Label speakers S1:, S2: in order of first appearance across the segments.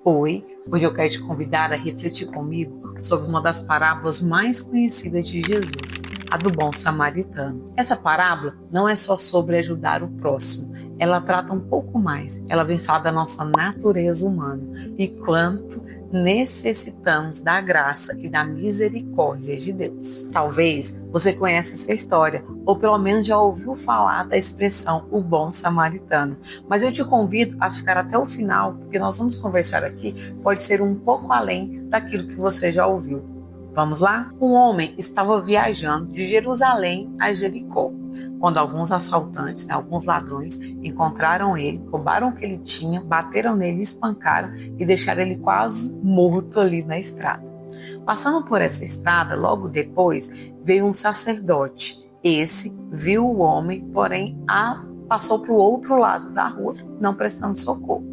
S1: Oi, hoje eu quero te convidar a refletir comigo sobre uma das parábolas mais conhecidas de Jesus, a do bom samaritano. Essa parábola não é só sobre ajudar o próximo, ela trata um pouco mais. Ela vem falar da nossa natureza humana e quanto necessitamos da graça e da misericórdia de Deus. Talvez você conheça essa história, ou pelo menos já ouviu falar da expressão o bom samaritano. Mas eu te convido a ficar até o final, porque nós vamos conversar aqui, pode ser um pouco além daquilo que você já ouviu. Vamos lá? Um homem estava viajando de Jerusalém a Jericó, quando alguns assaltantes, alguns ladrões, encontraram ele, roubaram o que ele tinha, bateram nele, espancaram e deixaram ele quase morto ali na estrada. Passando por essa estrada, logo depois, veio um sacerdote. Esse viu o homem, porém passou para o outro lado da rua, não prestando socorro.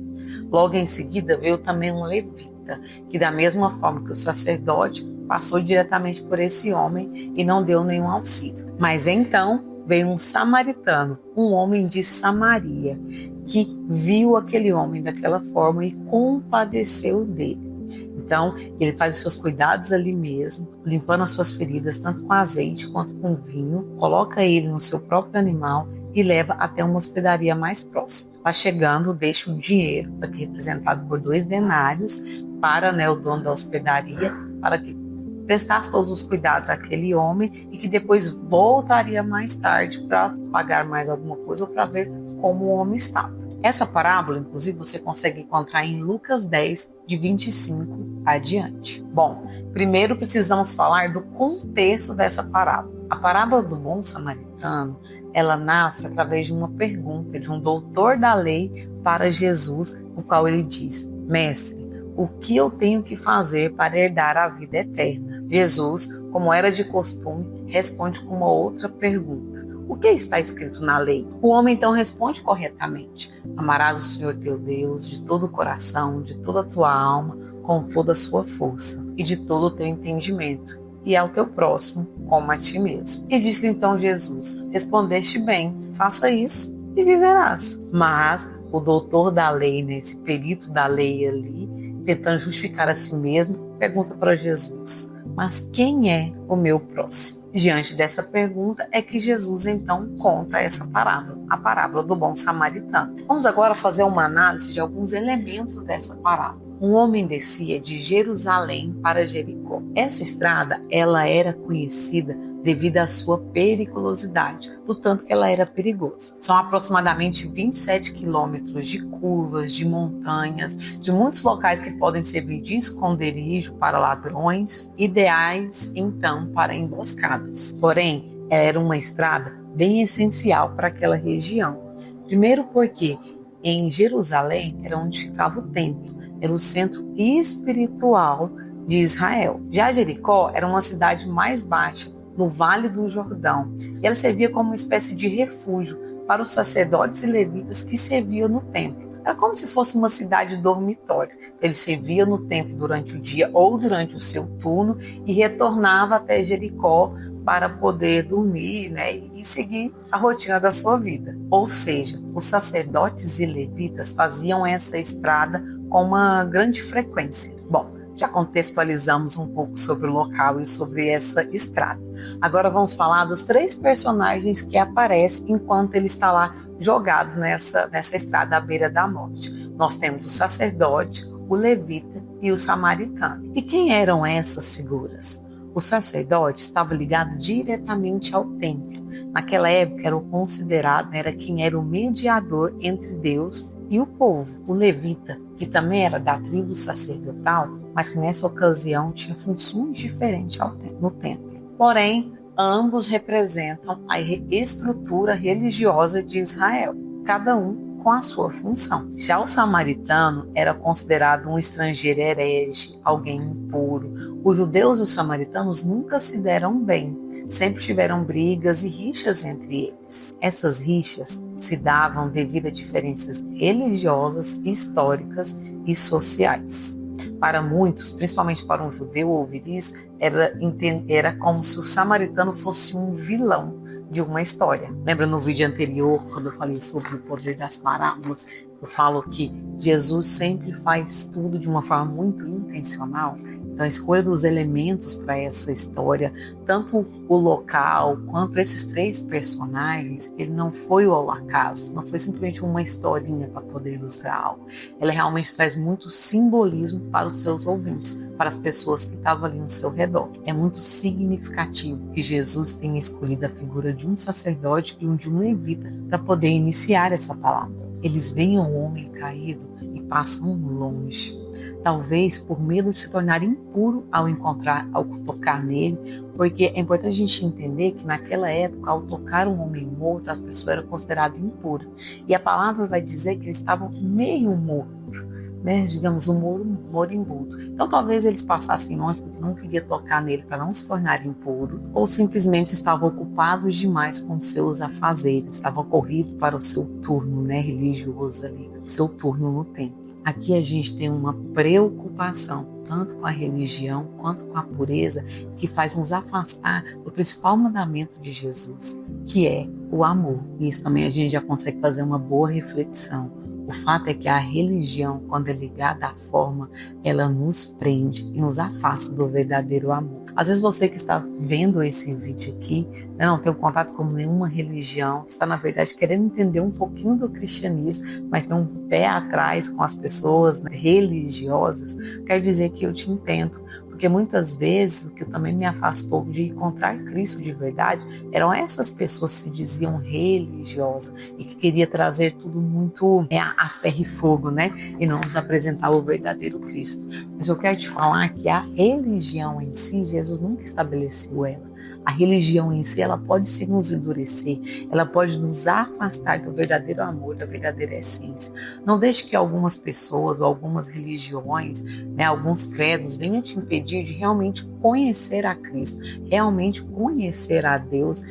S1: Logo em seguida veio também um levita, que da mesma forma que o sacerdote, passou diretamente por esse homem e não deu nenhum auxílio. Mas então veio um samaritano, um homem de Samaria, que viu aquele homem daquela forma e compadeceu dele. Então, ele faz os seus cuidados ali mesmo, limpando as suas feridas, tanto com azeite quanto com vinho, coloca ele no seu próprio animal e leva até uma hospedaria mais próxima. Lá chegando, deixa um dinheiro, aqui representado por 2 denários, para o dono da hospedaria, para que prestasse todos os cuidados àquele homem e que depois voltaria mais tarde para pagar mais alguma coisa ou para ver como o homem estava. Essa parábola, inclusive, você consegue encontrar em Lucas 10, de 25 adiante. Bom, primeiro precisamos falar do contexto dessa parábola. A parábola do bom samaritano, ela nasce através de uma pergunta de um doutor da lei para Jesus, no qual ele diz: Mestre, o que eu tenho que fazer para herdar a vida eterna? Jesus, como era de costume, responde com uma outra pergunta: o que está escrito na lei? O homem então responde corretamente: amarás o Senhor teu Deus de todo o coração, de toda a tua alma, com toda a sua força e de todo o teu entendimento, e ao teu próximo como a ti mesmo. E disse-lhe então Jesus: respondeste bem, faça isso e viverás. Mas o doutor da lei, esse perito da lei ali, tentando justificar a si mesmo, pergunta para Jesus: mas quem é o meu próximo? Diante dessa pergunta é que Jesus então conta essa parábola, a parábola do bom samaritano. Vamos agora fazer uma análise de alguns elementos dessa parábola. Um homem descia de Jerusalém para Jericó. Essa estrada, ela era conhecida devido à sua periculosidade, do tanto que ela era perigosa. São aproximadamente 27 quilômetros de curvas, de montanhas, de muitos locais que podem servir de esconderijo para ladrões, ideais então para emboscadas. Porém, ela era uma estrada bem essencial para aquela região. Primeiro porque em Jerusalém era onde ficava o templo, era o centro espiritual de Israel. Já Jericó era uma cidade mais baixa, no Vale do Jordão. E ela servia como uma espécie de refúgio para os sacerdotes e levitas que serviam no templo. Era como se fosse uma cidade dormitório. Ele servia no templo durante o dia ou durante o seu turno e retornava até Jericó para poder dormir, e seguir a rotina da sua vida. Ou seja, os sacerdotes e levitas faziam essa estrada com uma grande frequência. Bom, já contextualizamos um pouco sobre o local e sobre essa estrada. Agora vamos falar dos 3 personagens que aparecem enquanto ele está lá jogado nessa estrada à beira da morte. Nós temos o sacerdote, o levita e o samaritano. E quem eram essas figuras? O sacerdote estava ligado diretamente ao templo. Naquela época era considerado, era quem era o mediador entre Deus e o povo. O levita, que também era da tribo sacerdotal, mas que nessa ocasião tinha funções diferentes no templo. Porém, ambos representam a estrutura religiosa de Israel, cada um com a sua função. Já o samaritano era considerado um estrangeiro herege, alguém impuro. Os judeus e os samaritanos nunca se deram bem, sempre tiveram brigas e rixas entre eles. Essas rixas se davam devido a diferenças religiosas, históricas e sociais. Para muitos, principalmente para um judeu, ouvir isso era como se o samaritano fosse um vilão de uma história. Lembra no vídeo anterior, quando eu falei sobre o poder das parábolas, eu falo que Jesus sempre faz tudo de uma forma muito intencional. Então, a escolha dos elementos para essa história, tanto o local quanto esses 3 personagens, ele não foi ao acaso, não foi simplesmente uma historinha para poder ilustrar algo. Ela realmente traz muito simbolismo para os seus ouvintes, para as pessoas que estavam ali no seu redor. É muito significativo que Jesus tenha escolhido a figura de um sacerdote e de um levita para poder iniciar essa palavra. Eles veem um homem caído e passam longe. Talvez por medo de se tornar impuro ao tocar nele, porque é importante a gente entender que naquela época, ao tocar um homem morto, a pessoa era considerada impura. E a palavra vai dizer que eles estavam meio mortos, né? Digamos, um moribundo. Então talvez eles passassem longe porque não queria tocar nele para não se tornar impuro, ou simplesmente estavam ocupados demais com seus afazeres, estavam corridos para o seu turno, né, religioso ali, o seu turno no templo. Aqui a gente tem uma preocupação, tanto com a religião quanto com a pureza, que faz nos afastar do principal mandamento de Jesus, que é o amor. E isso também a gente já consegue fazer uma boa reflexão. O fato é que a religião, quando é ligada à forma, ela nos prende e nos afasta do verdadeiro amor. Às vezes você que está vendo esse vídeo aqui, não tem contato com nenhuma religião, está na verdade querendo entender um pouquinho do cristianismo, mas tem um pé atrás com as pessoas, né, religiosas, quer dizer que eu te entendo. Porque muitas vezes o que também me afastou de encontrar Cristo de verdade eram essas pessoas que se diziam religiosas e que queria trazer tudo muito a ferro e fogo, né? E não nos apresentar o verdadeiro Cristo. Mas eu quero te falar que a religião em si, Jesus nunca estabeleceu ela. A religião em si, ela pode sim nos endurecer, ela pode nos afastar do verdadeiro amor, da verdadeira essência. Não deixe que algumas pessoas ou algumas religiões, né, alguns credos venham te impedir de realmente conhecer a Cristo, realmente conhecer a Deus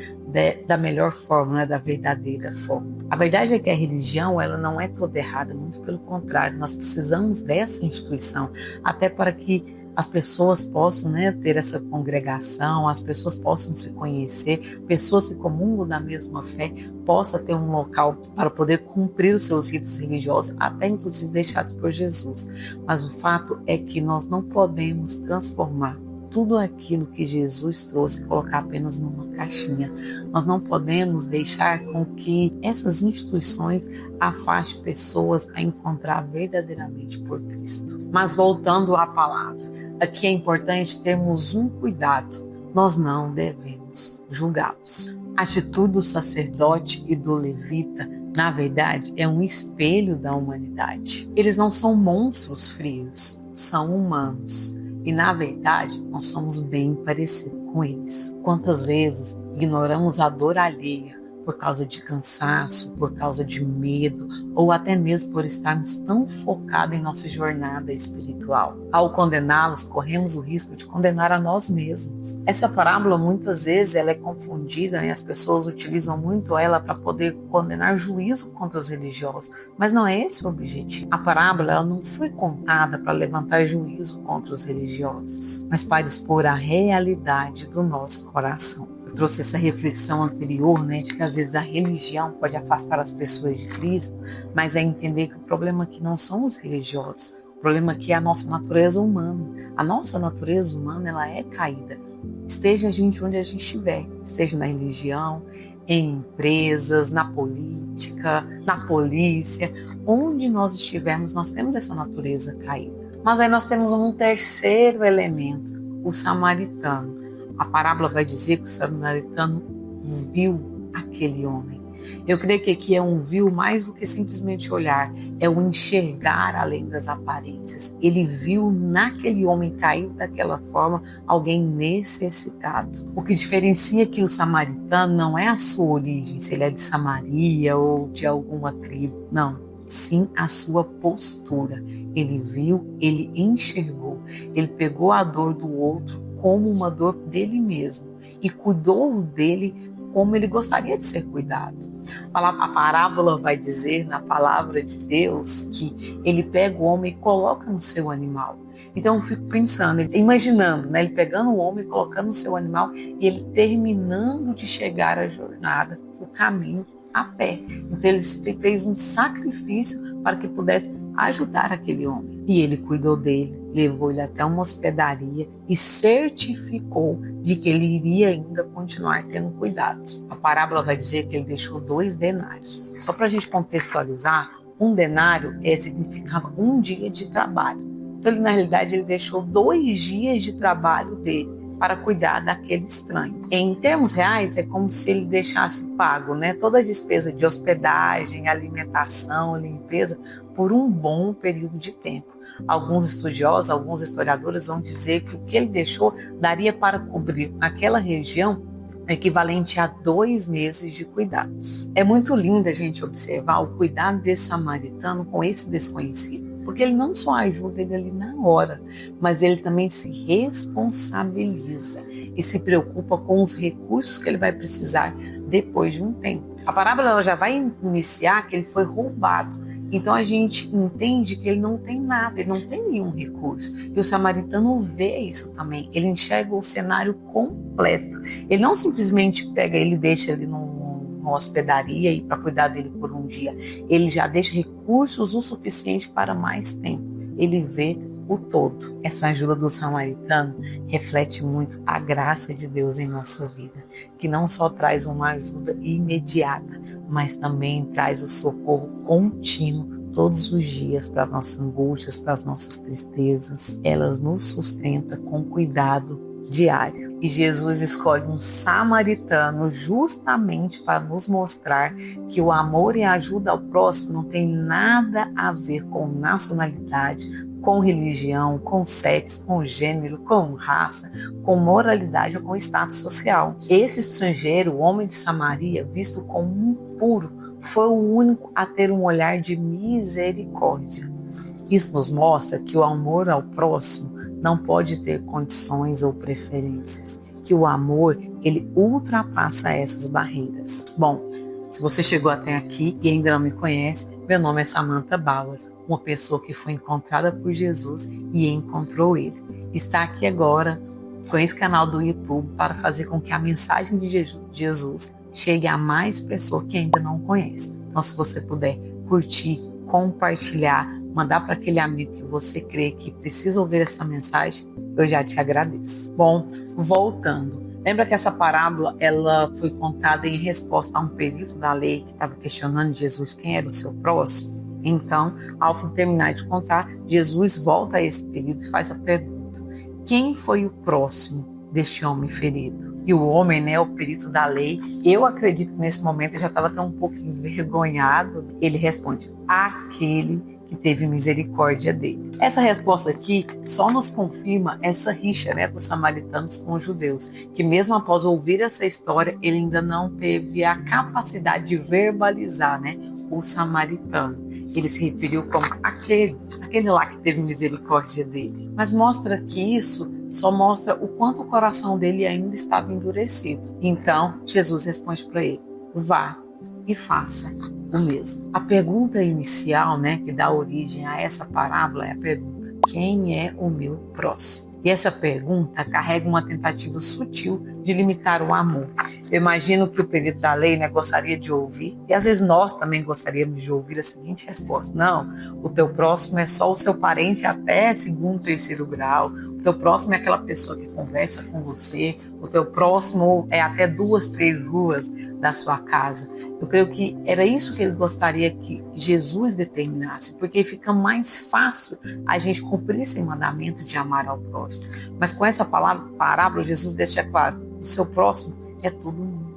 S1: da melhor forma, né, da verdadeira forma. A verdade é que a religião, ela não é toda errada, muito pelo contrário, nós precisamos dessa instituição, até para que as pessoas possam, né, ter essa congregação, as pessoas possam se conhecer, pessoas que comungam da mesma fé possam ter um local para poder cumprir os seus ritos religiosos, até inclusive deixados por Jesus. Mas o fato é que nós não podemos transformar tudo aquilo que Jesus trouxe e colocar apenas numa caixinha. Nós não podemos deixar com que essas instituições afastem pessoas a encontrar verdadeiramente por Cristo. Mas voltando à palavra, aqui é importante termos um cuidado. Nós não devemos julgá-los. A atitude do sacerdote e do levita, na verdade, é um espelho da humanidade. Eles não são monstros frios, são humanos. E, na verdade, nós somos bem parecidos com eles. Quantas vezes ignoramos a dor alheia por causa de cansaço, por causa de medo, ou até mesmo por estarmos tão focados em nossa jornada espiritual. Ao condená-los, corremos o risco de condenar a nós mesmos. Essa parábola, muitas vezes, ela é confundida, e as pessoas utilizam muito ela para poder condenar juízo contra os religiosos, mas não é esse o objetivo. A parábola, ela não foi contada para levantar juízo contra os religiosos, mas para expor a realidade do nosso coração. Trouxe essa reflexão anterior, né, de que às vezes a religião pode afastar as pessoas de Cristo, mas é entender que o problema aqui não são os religiosos, o problema aqui é a nossa natureza humana. A nossa natureza humana, ela é caída. Esteja a gente onde a gente estiver, seja na religião, em empresas, na política, na polícia, onde nós estivermos, nós temos essa natureza caída. Mas aí nós temos um terceiro elemento, o samaritano. A parábola vai dizer que o samaritano viu aquele homem. Eu creio que aqui é um viu mais do que simplesmente olhar, é o enxergar além das aparências. Ele viu naquele homem caído daquela forma alguém necessitado. O que diferencia que o samaritano não é a sua origem, se ele é de Samaria ou de alguma tribo, não. Sim, a sua postura. Ele viu, ele enxergou, ele pegou a dor do outro como uma dor dele mesmo e cuidou dele como ele gostaria de ser cuidado. A parábola vai dizer na palavra de Deus que ele pega o homem e coloca no seu animal. Então eu fico pensando, imaginando, né, ele pegando o homem e colocando no seu animal e ele terminando de chegar à jornada, o caminho a pé. Então ele fez um sacrifício para que pudesse ajudar aquele homem. E ele cuidou dele, levou ele até uma hospedaria e certificou de que ele iria ainda continuar tendo cuidados. A parábola vai dizer que ele deixou 2 denários. Só para a gente contextualizar, um denário significava um dia de trabalho. Então, na realidade, ele deixou 2 dias de trabalho dele para cuidar daquele estranho. Em termos reais, é como se ele deixasse pago, né, toda a despesa de hospedagem, alimentação, limpeza, por um bom período de tempo. Alguns estudiosos, alguns historiadores vão dizer que o que ele deixou daria para cobrir naquela região equivalente a 2 meses de cuidados. É muito lindo a gente observar o cuidado desse samaritano com esse desconhecido. Porque ele não só ajuda ele ali na hora, mas ele também se responsabiliza e se preocupa com os recursos que ele vai precisar depois de um tempo. A parábola ela já vai iniciar que ele foi roubado. Então a gente entende que ele não tem nada, ele não tem nenhum recurso. E o samaritano vê isso também. Ele enxerga o cenário completo. Ele não simplesmente pega ele e deixa ele numa hospedaria e para cuidar dele por um dia. Ele já deixa recursos o suficiente para mais tempo. Ele vê o todo. Essa ajuda do samaritano reflete muito a graça de Deus em nossa vida, que não só traz uma ajuda imediata, mas também traz o socorro contínuo todos os dias para as nossas angústias, para as nossas tristezas. Elas nos sustentam com cuidado diário. E Jesus escolhe um samaritano justamente para nos mostrar que o amor e a ajuda ao próximo não tem nada a ver com nacionalidade, com religião, com sexo, com gênero, com raça, com moralidade ou com status social. Esse estrangeiro, o homem de Samaria, visto como impuro, foi o único a ter um olhar de misericórdia. Isso nos mostra que o amor ao próximo não pode ter condições ou preferências, que o amor, ele ultrapassa essas barreiras. Bom, se você chegou até aqui e ainda não me conhece, meu nome é Samantha Bauer, uma pessoa que foi encontrada por Jesus e encontrou ele. Está aqui agora com esse canal do YouTube para fazer com que a mensagem de Jesus chegue a mais pessoas que ainda não conhecem. Então, se você puder curtir, compartilhar, mandar para aquele amigo que você crê que precisa ouvir essa mensagem, eu já te agradeço. Bom, voltando. Lembra que essa parábola ela foi contada em resposta a um perito da lei que estava questionando Jesus quem era o seu próximo? Então, ao terminar de contar, Jesus volta a esse perito e faz a pergunta: quem foi o próximo deste homem ferido? E o homem, né, o perito da lei, eu acredito que nesse momento ele já estava até um pouco envergonhado. Ele responde: aquele que teve misericórdia dele. Essa resposta aqui só nos confirma essa rixa, né, dos samaritanos com os judeus, que mesmo após ouvir essa história, ele ainda não teve a capacidade de verbalizar, né, o samaritano. Ele se referiu como aquele lá que teve misericórdia dele. Mas mostra que isso só mostra o quanto o coração dele ainda estava endurecido. Então, Jesus responde para ele: vá e faça o mesmo. A pergunta inicial, né, que dá origem a essa parábola é a pergunta: quem é o meu próximo? E essa pergunta carrega uma tentativa sutil de limitar o amor. Eu imagino que o perito da lei, né, gostaria de ouvir, e às vezes nós também gostaríamos de ouvir a seguinte resposta: não, o teu próximo é só o seu parente até 2º, 3º grau, o teu próximo é aquela pessoa que conversa com você, o teu próximo é até 2, 3 ruas da sua casa. Eu creio que era isso que ele gostaria que Jesus determinasse, porque fica mais fácil a gente cumprir esse mandamento de amar ao próximo. Mas com essa parábola, Jesus deixa claro: o seu próximo é todo mundo.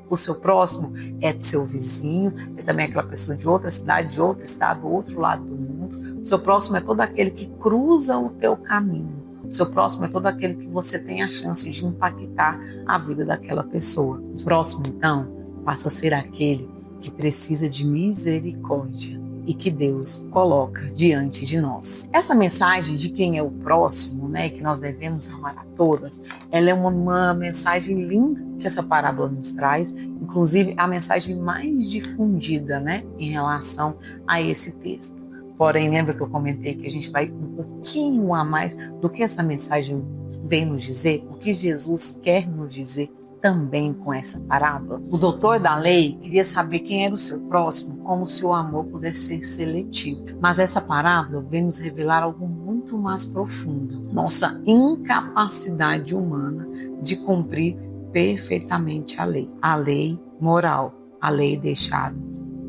S1: O seu próximo é seu vizinho, é também aquela pessoa de outra cidade, de outro estado, do outro lado do mundo. O seu próximo é todo aquele que cruza o teu caminho. O seu próximo é todo aquele que você tem a chance de impactar a vida daquela pessoa. O próximo, então, passa a ser aquele que precisa de misericórdia e que Deus coloca diante de nós. Essa mensagem de quem é o próximo, né, que nós devemos amar a todas, ela é uma mensagem linda que essa parábola nos traz, inclusive a mensagem mais difundida, né, em relação a esse texto. Porém, lembra que eu comentei que a gente vai um pouquinho a mais do que essa mensagem vem nos dizer, o que Jesus quer nos dizer também com essa parábola? O doutor da lei queria saber quem era o seu próximo, como se o amor pudesse ser seletivo. Mas essa parábola vem nos revelar algo muito mais profundo. Nossa incapacidade humana de cumprir perfeitamente a lei moral, a lei deixada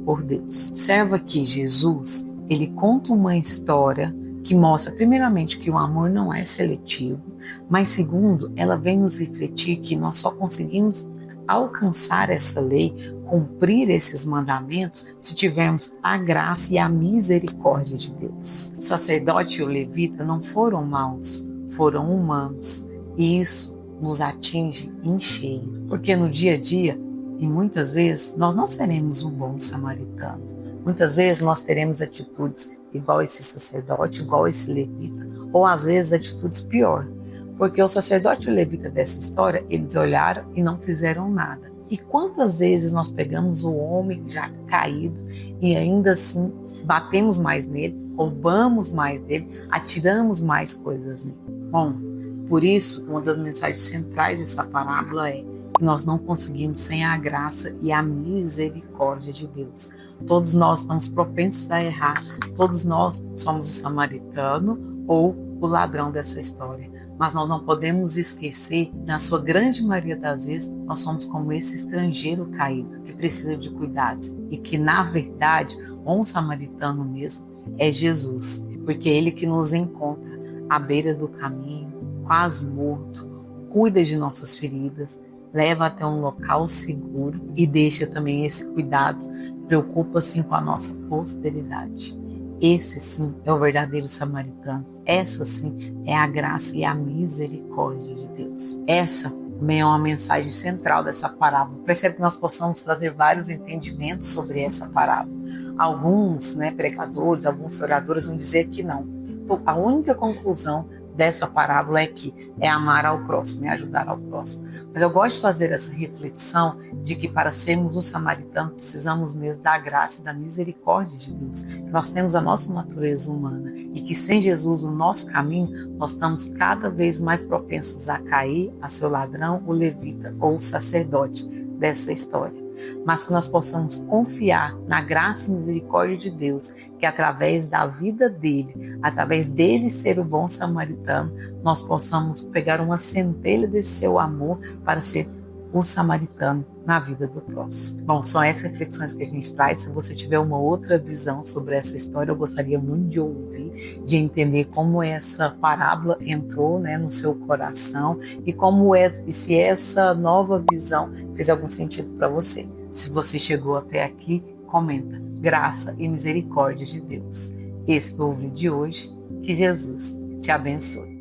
S1: por Deus. Observa que Jesus, ele conta uma história que mostra, primeiramente, que o amor não é seletivo, mas segundo, ela vem nos refletir que nós só conseguimos alcançar essa lei, cumprir esses mandamentos, se tivermos a graça e a misericórdia de Deus. O sacerdote e o levita não foram maus, foram humanos, e isso nos atinge em cheio, porque no dia a dia, e muitas vezes, nós não seremos um bom samaritano. Muitas vezes nós teremos atitudes igual esse sacerdote, igual esse levita, ou às vezes atitudes pior, porque o sacerdote e o levita dessa história, eles olharam e não fizeram nada. E quantas vezes nós pegamos o homem já caído e ainda assim batemos mais nele, roubamos mais dele, atiramos mais coisas nele? Bom, por isso, uma das mensagens centrais dessa parábola é que nós não conseguimos sem a graça e a misericórdia de Deus. Todos nós estamos propensos a errar, todos nós somos o samaritano ou o ladrão dessa história. Mas nós não podemos esquecer, na sua grande maioria das vezes, nós somos como esse estrangeiro caído, que precisa de cuidados. E que, na verdade, um samaritano mesmo é Jesus, porque é Ele que nos encontra à beira do caminho, quase morto, cuida de nossas feridas, leva até um local seguro e deixa também esse cuidado, preocupa-se com a nossa posteridade. Esse sim é o verdadeiro samaritano. Essa sim é a graça e a misericórdia de Deus. Essa também é uma mensagem central dessa parábola. Percebe que nós possamos trazer vários entendimentos sobre essa parábola. Alguns pregadores, alguns oradores vão dizer que não. Então, a única conclusão dessa parábola é que é amar ao próximo, é ajudar ao próximo. Mas eu gosto de fazer essa reflexão de que para sermos um samaritano precisamos mesmo da graça e da misericórdia de Deus. Nós temos a nossa natureza humana e que sem Jesus no nosso caminho nós estamos cada vez mais propensos a cair, a ser o ladrão, o levita ou o sacerdote dessa história. Mas que nós possamos confiar na graça e misericórdia de Deus, que através da vida dele, através dele ser o bom samaritano, nós possamos pegar uma centelha desse seu amor para ser o samaritano na vida do próximo. Bom, são essas reflexões que a gente traz. Se você tiver uma outra visão sobre essa história, eu gostaria muito de ouvir, de entender como essa parábola entrou no seu coração e e se essa nova visão fez algum sentido para você. Se você chegou até aqui, comenta. Graça e misericórdia de Deus. Esse foi o vídeo de hoje. Que Jesus te abençoe.